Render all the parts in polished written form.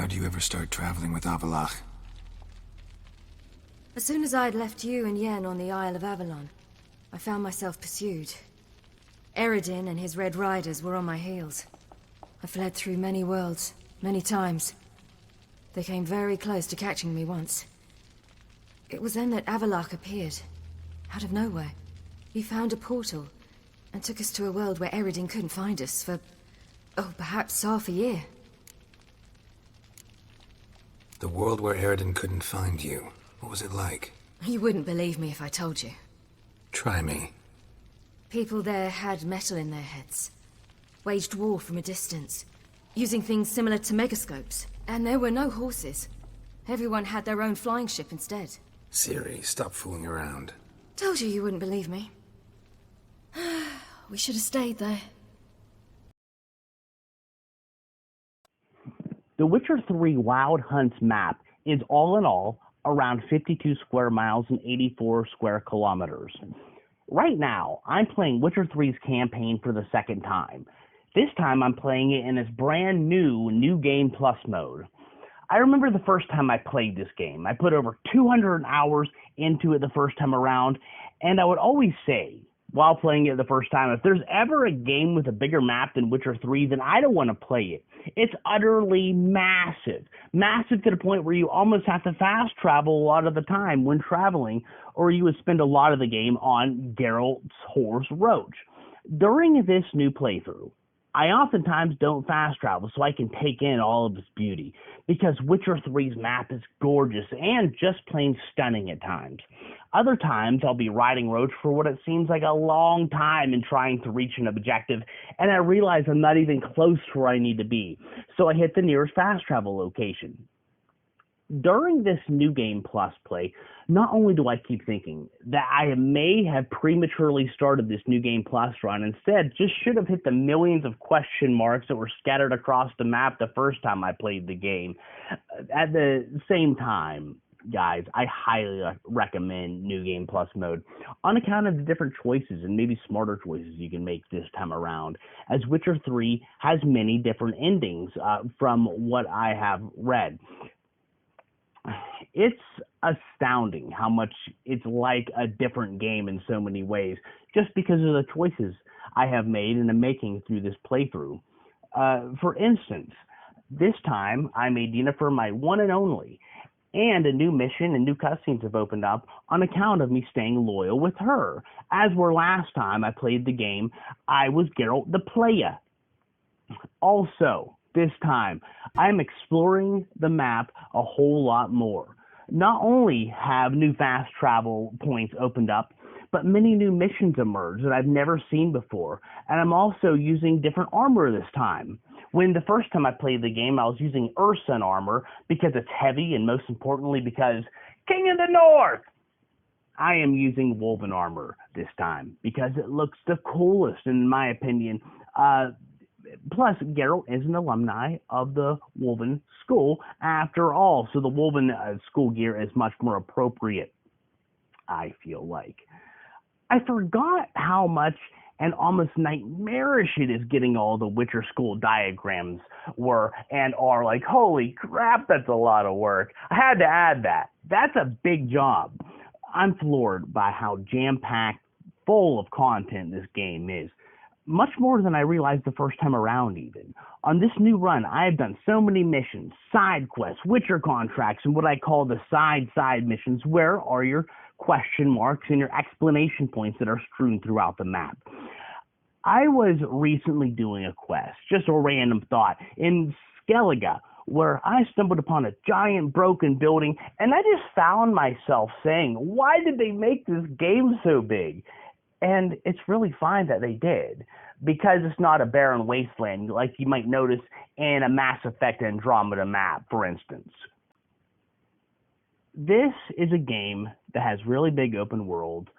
How'd you ever start traveling with Avallac'h? As soon as I'd left you and Yen on the Isle of Avalon, I found myself pursued. Eredin and his Red Riders were on my heels. I fled through many worlds, many times. They came very close to catching me once. It was then that Avallac'h appeared, out of nowhere. He found a portal, and took us to a world where Eredin couldn't find us for, perhaps half a year. The world where Eredin couldn't find you. What was it like? You wouldn't believe me if I told you. Try me. People there had metal in their heads. Waged war from a distance, using things similar to megascopes. And there were no horses. Everyone had their own flying ship instead. Siri, stop fooling around. Told you you wouldn't believe me. We should have stayed there. The Witcher 3 Wild Hunts map is all in all around 52 square miles and 84 square kilometers. Right now, I'm playing Witcher 3's campaign for the second time. This time I'm playing it in its brand new Game Plus mode. I remember the first time I played this game. I put over 200 hours into it the first time around, and I would always say, while playing it the first time, if there's ever a game with a bigger map than Witcher 3, then I don't want to play it. It's utterly massive. Massive to the point where you almost have to fast travel a lot of the time when traveling, or you would spend a lot of the game on Geralt's horse Roach. During this new playthrough, I oftentimes don't fast travel so I can take in all of its beauty, because Witcher 3's map is gorgeous and just plain stunning at times. Other times I'll be riding Roach for what it seems like a long time and trying to reach an objective, and I realize I'm not even close to where I need to be, so I hit the nearest fast travel location. During this New Game Plus play, not only do I keep thinking that I may have prematurely started this New Game Plus run, instead just should have hit the millions of question marks that were scattered across the map the first time I played the game. At the same time, guys, I highly recommend New Game Plus mode on account of the different choices and maybe smarter choices you can make this time around, as Witcher 3 has many different endings from what I have read. It's astounding how much it's like a different game in so many ways, just because of the choices I have made and am making through this playthrough. For instance, this time I made Yennefer my one and only, and a new mission and new cutscenes have opened up on account of me staying loyal with her. As were last time I played the game, I was Geralt the Playa. Also, this time, I'm exploring the map a whole lot more. Not only have new fast travel points opened up, but many new missions emerged that I've never seen before, and I'm also using different armor this time. When the first time I played the game, I was using Ursun armor because it's heavy, and most importantly because King of the North! I am using Woven armor this time because it looks the coolest in my opinion. Plus, Geralt is an alumni of the Woven School after all, so the Woven school gear is much more appropriate, I feel like. I forgot how much and almost nightmarish it is getting all the Witcher School diagrams were and are. Like, holy crap, that's a lot of work. I had to add that. That's a big job. I'm floored by how jam-packed, full of content this game is. Much more than I realized the first time around, even. On this new run, I have done so many missions, side quests, Witcher contracts, and what I call the side missions. Where are your question marks and your explanation points that are strewn throughout the map? I was recently doing a quest, just a random thought, in Skellige, where I stumbled upon a giant broken building, and I just found myself saying, why did they make this game so big? And it's really fine that they did, because it's not a barren wasteland like you might notice in a Mass Effect Andromeda map, for instance. This is a game that has really big open world,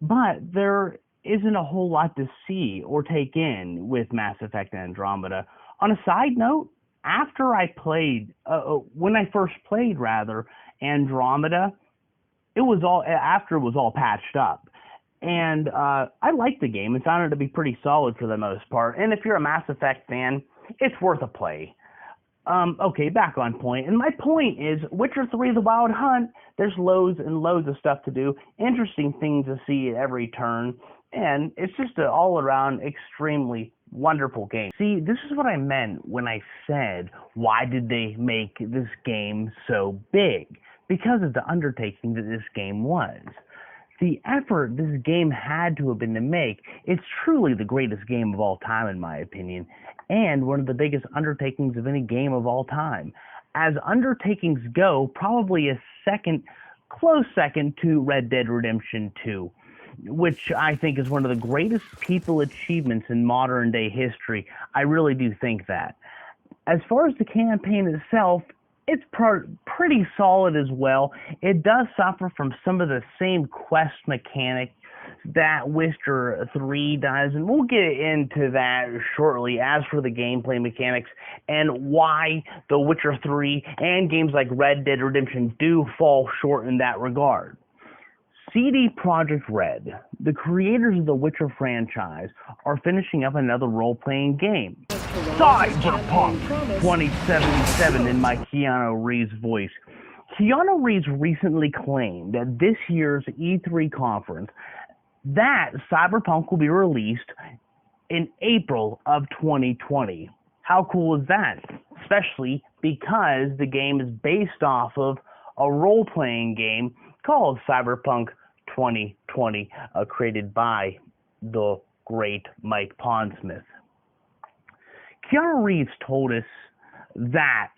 but there isn't a whole lot to see or take in with Mass Effect Andromeda. On a side note, after I played, when I first played, Andromeda, it was all patched up. And I liked the game and found it to be pretty solid for the most part. And if you're a Mass Effect fan, it's worth a play. Okay, back on point. And my point is, Witcher 3 The Wild Hunt, there's loads and loads of stuff to do, interesting things to see at every turn, and it's just an all-around extremely wonderful game. See, this is what I meant when I said, why did they make this game so big? Because of the undertaking that this game was. The effort this game had to have been to make, it's truly the greatest game of all time in my opinion, and one of the biggest undertakings of any game of all time. As undertakings go, probably a close second to Red Dead Redemption 2, which I think is one of the greatest people achievements in modern day history. I really do think that. As far as the campaign itself, it's pretty solid as well. It does suffer from some of the same quest mechanics that Witcher 3 does, and we'll get into that shortly. As for the gameplay mechanics and why The Witcher 3 and games like Red Dead Redemption do fall short in that regard. CD Projekt Red, the creators of the Witcher franchise, are finishing up another role-playing game. Cyberpunk 2077 in my Keanu Reeves voice. Keanu Reeves recently claimed at this year's E3 conference that Cyberpunk will be released in April of 2020. How cool is that? Especially because the game is based off of a role-playing game called Cyberpunk 2020, created by the great Mike Pondsmith. Keanu Reeves told us that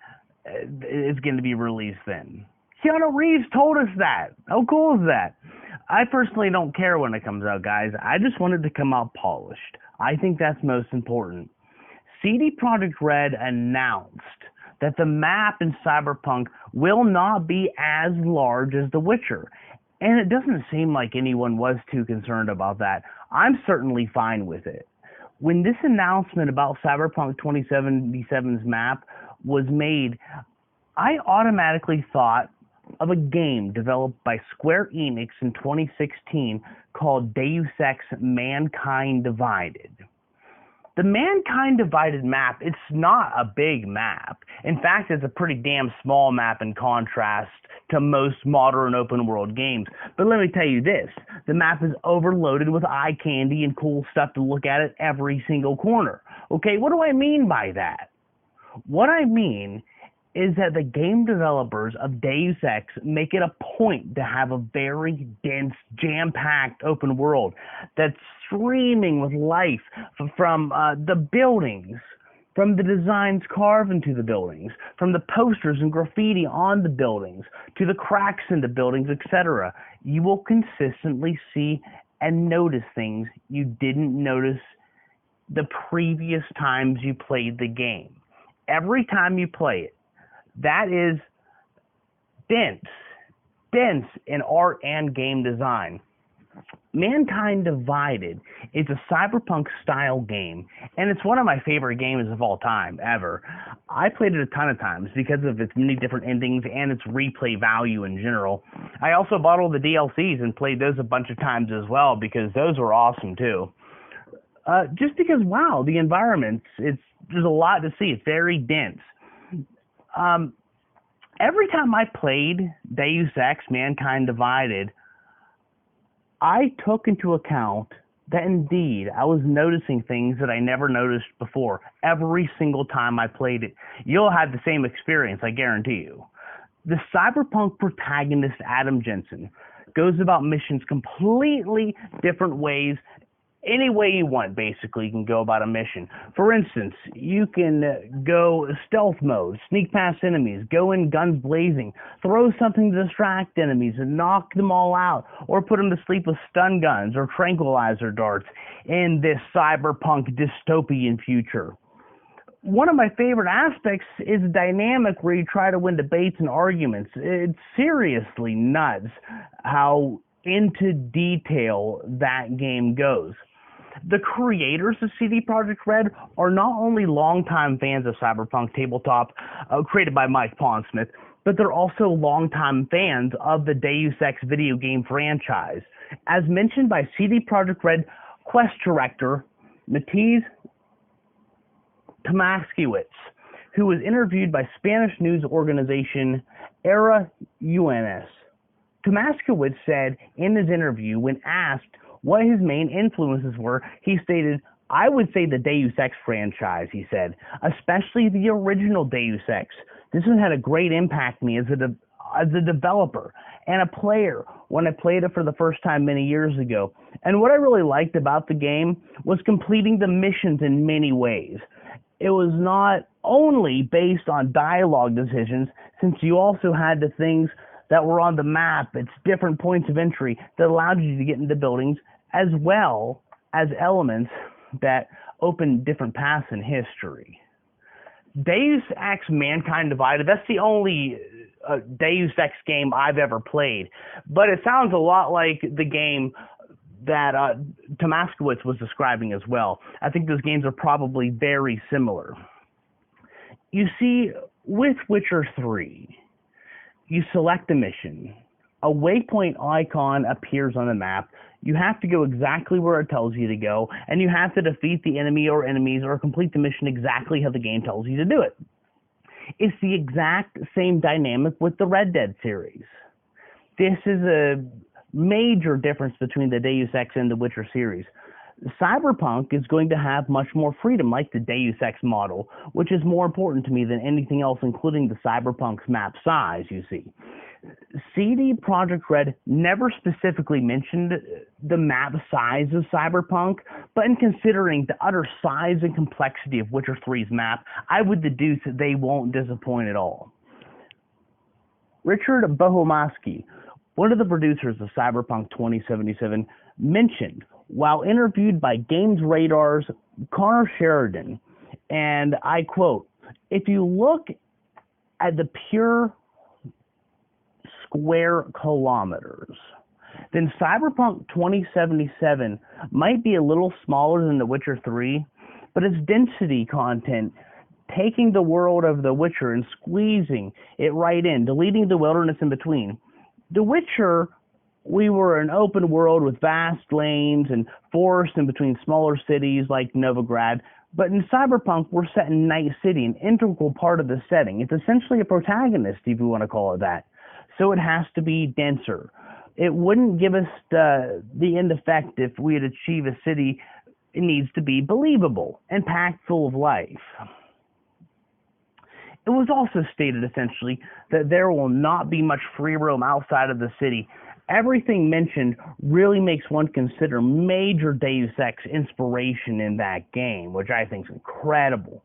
it's going to be released then. Keanu Reeves told us that. How cool is that? I personally don't care when it comes out, guys. I just want it to come out polished. I think that's most important. CD Projekt Red announced that the map in Cyberpunk will not be as large as The Witcher. And it doesn't seem like anyone was too concerned about that. I'm certainly fine with it. When this announcement about Cyberpunk 2077's map was made, I automatically thought of a game developed by Square Enix in 2016 called Deus Ex Mankind Divided. The Mankind Divided map, it's not a big map. In fact, it's a pretty damn small map in contrast to most modern open world games. But let me tell you this, the map is overloaded with eye candy and cool stuff to look at every single corner. Okay, what do I mean by that? What I mean is that the game developers of Deus Ex make it a point to have a very dense, jam-packed open world that's streaming with life from the buildings, from the designs carved into the buildings, from the posters and graffiti on the buildings, to the cracks in the buildings, etc. You will consistently see and notice things you didn't notice the previous times you played the game. Every time you play it, that is dense in art and game design. Mankind Divided is a cyberpunk-style game, and it's one of my favorite games of all time, ever. I played it a ton of times because of its many different endings and its replay value in general. I also bought all the DLCs and played those a bunch of times as well because those were awesome too. Just because, wow, the environments, there's a lot to see. It's very dense. Every time I played Deus Ex Mankind Divided, I took into account that indeed I was noticing things that I never noticed before. Every single time I played it, you'll have the same experience, I guarantee you. The cyberpunk protagonist Adam Jensen goes about missions completely different ways. Any way you want, basically, you can go about a mission. For instance, you can go stealth mode, sneak past enemies, go in guns blazing, throw something to distract enemies and knock them all out, or put them to sleep with stun guns or tranquilizer darts in this cyberpunk dystopian future. One of my favorite aspects is the dynamic where you try to win debates and arguments. It's seriously nuts how into detail that game goes. The creators of CD Projekt Red are not only longtime fans of Cyberpunk Tabletop, created by Mike Pondsmith, but they're also longtime fans of the Deus Ex video game franchise. As mentioned by CD Projekt Red quest director Mateusz Tomaszkiewicz, who was interviewed by Spanish news organization Era UNS. Tomaszkiewicz said in his interview, when asked what his main influences were, he stated, "I would say the Deus Ex franchise," he said, "especially the original Deus Ex. This one had a great impact on me as a developer and a player when I played it for the first time many years ago. And what I really liked about the game was completing the missions in many ways. It was not only based on dialogue decisions, since you also had the things that were on the map, its different points of entry that allowed you to get into buildings, as well as elements that opened different paths in history." Deus Ex Mankind Divided, that's the only Deus Ex game I've ever played, but it sounds a lot like the game that Tomaszkiewicz was describing as well. I think those games are probably very similar. You see, with Witcher 3, you select a mission. A waypoint icon appears on the map. You have to go exactly where it tells you to go, and you have to defeat the enemy or enemies or complete the mission exactly how the game tells you to do it. It's the exact same dynamic with the Red Dead series. This is a major difference between the Deus Ex and the Witcher series. Cyberpunk is going to have much more freedom, like the Deus Ex model, which is more important to me than anything else, including the Cyberpunk's map size, you see. CD Projekt Red never specifically mentioned the map size of Cyberpunk, but in considering the utter size and complexity of Witcher 3's map, I would deduce that they won't disappoint at all. Richard Bohomowski, one of the producers of Cyberpunk 2077, mentioned, while interviewed by Games Radar's Connor Sheridan, and I quote, "If you look at the pure square kilometers, then Cyberpunk 2077 might be a little smaller than The Witcher 3, but its density content, taking the world of The Witcher and squeezing it right in, deleting the wilderness in between. The Witcher, we were an open world with vast lanes and forests in between smaller cities like Novigrad, but in Cyberpunk, we're set in Night City, an integral part of the setting. It's essentially a protagonist, if you want to call it that. So it has to be denser. It wouldn't give us the end effect if we had achieved a city. It needs to be believable and packed full of life." It was also stated, essentially, that there will not be much free roam outside of the city. Everything mentioned really makes one consider major Deus Ex inspiration in that game, which I think is incredible.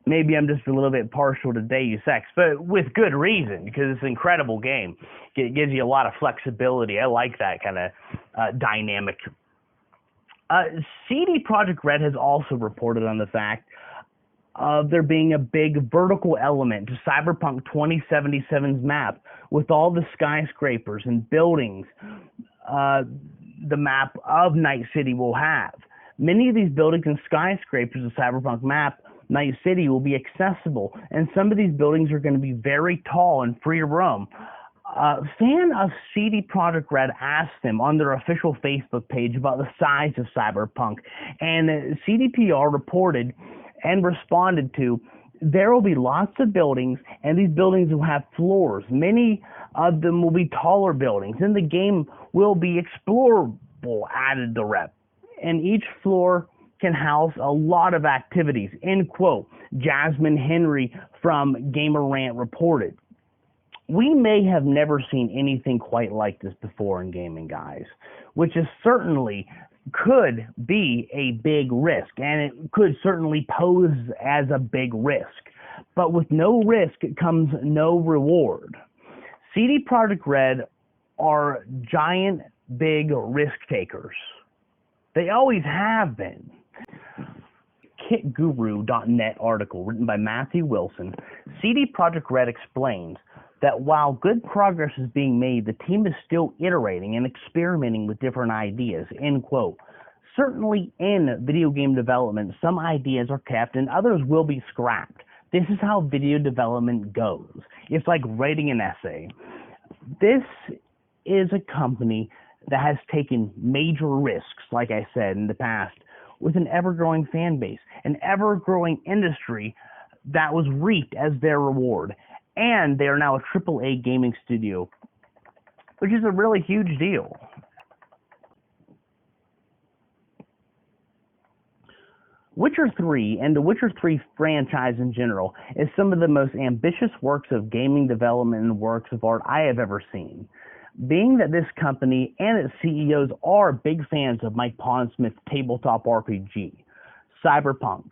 Maybe I'm just a little bit partial to Deus Ex, but with good reason, because it's an incredible game. It gives you a lot of flexibility. I like that kind of dynamic. CD Projekt Red has also reported on the fact of there being a big vertical element to Cyberpunk 2077's map, with all the skyscrapers and buildings the map of Night City will have. Many of these buildings and skyscrapers of Cyberpunk map, Night City, will be accessible, and some of these buildings are going to be very tall and free to roam. A fan of CD Projekt Red asked them on their official Facebook page about the size of Cyberpunk, and CDPR reported and responded to, "There will be lots of buildings, and these buildings will have floors. Many of them will be taller buildings, and the game will be explorable," added the rep. "And each floor can house a lot of activities," end quote. Jasmine Henry from Gamer Rant reported. We may have never seen anything quite like this before in gaming, guys, which is certainly could be a big risk, and it could certainly pose as a big risk. But with no risk comes no reward. CD Projekt Red are giant, big risk takers. They always have been. KitGuru.net article written by Matthew Wilson, CD Projekt Red explains that while good progress is being made, the team is still iterating and experimenting with different ideas, end quote. Certainly in video game development, some ideas are kept and others will be scrapped. This is how video development goes. It's like writing an essay. This is a company that has taken major risks, like I said in the past, with an ever-growing fan base, an ever-growing industry that was reaped as their reward. And they are now a AAA gaming studio, which is a really huge deal. Witcher 3 and the Witcher 3 franchise in general is some of the most ambitious works of gaming development and works of art I have ever seen. Being that this company and its CEOs are big fans of Mike Pondsmith's tabletop RPG, Cyberpunk,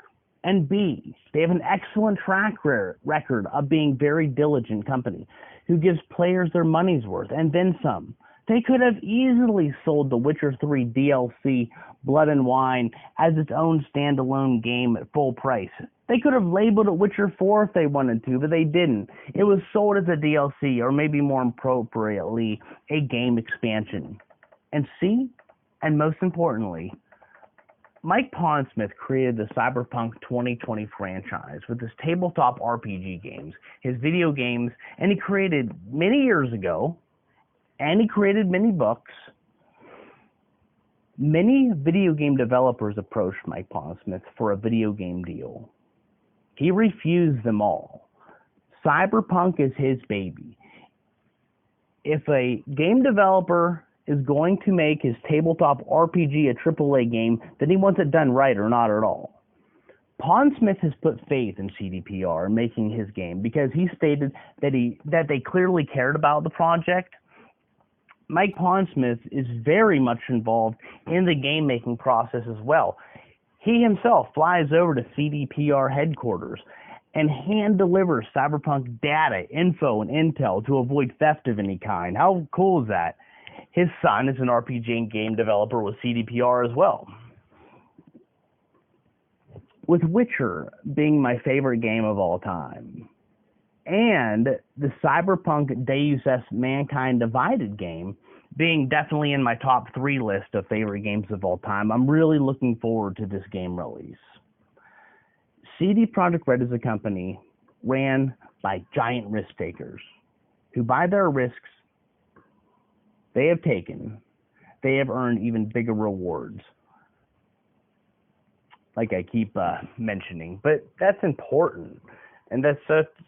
and B, they have an excellent track record of being very diligent company who gives players their money's worth and then some. They could have easily sold The Witcher 3 DLC, Blood and Wine, as its own standalone game at full price. They could have labeled it Witcher 4 if they wanted to, but they didn't. It was sold as a DLC, or maybe more appropriately, a game expansion. And see, and most importantly, Mike Pondsmith created the Cyberpunk 2020 franchise with his tabletop RPG games, his video games, and he created many years ago, and he created many books. Many video game developers approached Mike Pondsmith for a video game deal. He refused them all. Cyberpunk is his baby. If a game developer is going to make his tabletop RPG a AAA game, then he wants it done right or not at all. Pondsmith has put faith in CDPR in making his game because he stated that they clearly cared about the project. Mike Pondsmith is very much involved in the game-making process as well. He himself flies over to CDPR headquarters and hand-delivers Cyberpunk data, info, and intel to avoid theft of any kind. How cool is that? His son is an RPG and game developer with CDPR as well. With Witcher being my favorite game of all time, and the Cyberpunk Deus Ex Mankind Divided game being definitely in my top 3 list of favorite games of all time, I'm really looking forward to this game release. CD Projekt Red is a company ran by giant risk takers who, by their risks they have taken, they have earned even bigger rewards, like I keep mentioning. But that's important. And that's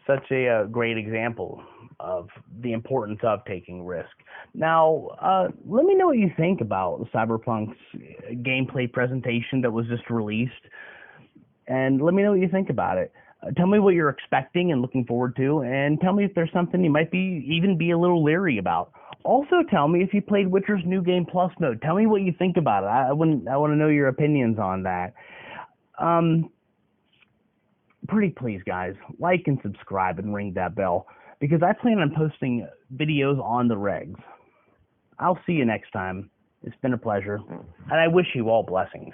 such a great example of the importance of taking risk. Now, let me know what you think about Cyberpunk's gameplay presentation that was just released. And let me know what you think about it. Tell me what you're expecting and looking forward to. And tell me if there's something you might even be a little leery about. Also, tell me if you played Witcher's New Game Plus mode. Tell me what you think about it. I want to know your opinions on that. Pretty please, guys, like and subscribe and ring that bell, because I plan on posting videos on the regs. I'll see you next time. It's been a pleasure, and I wish you all blessings.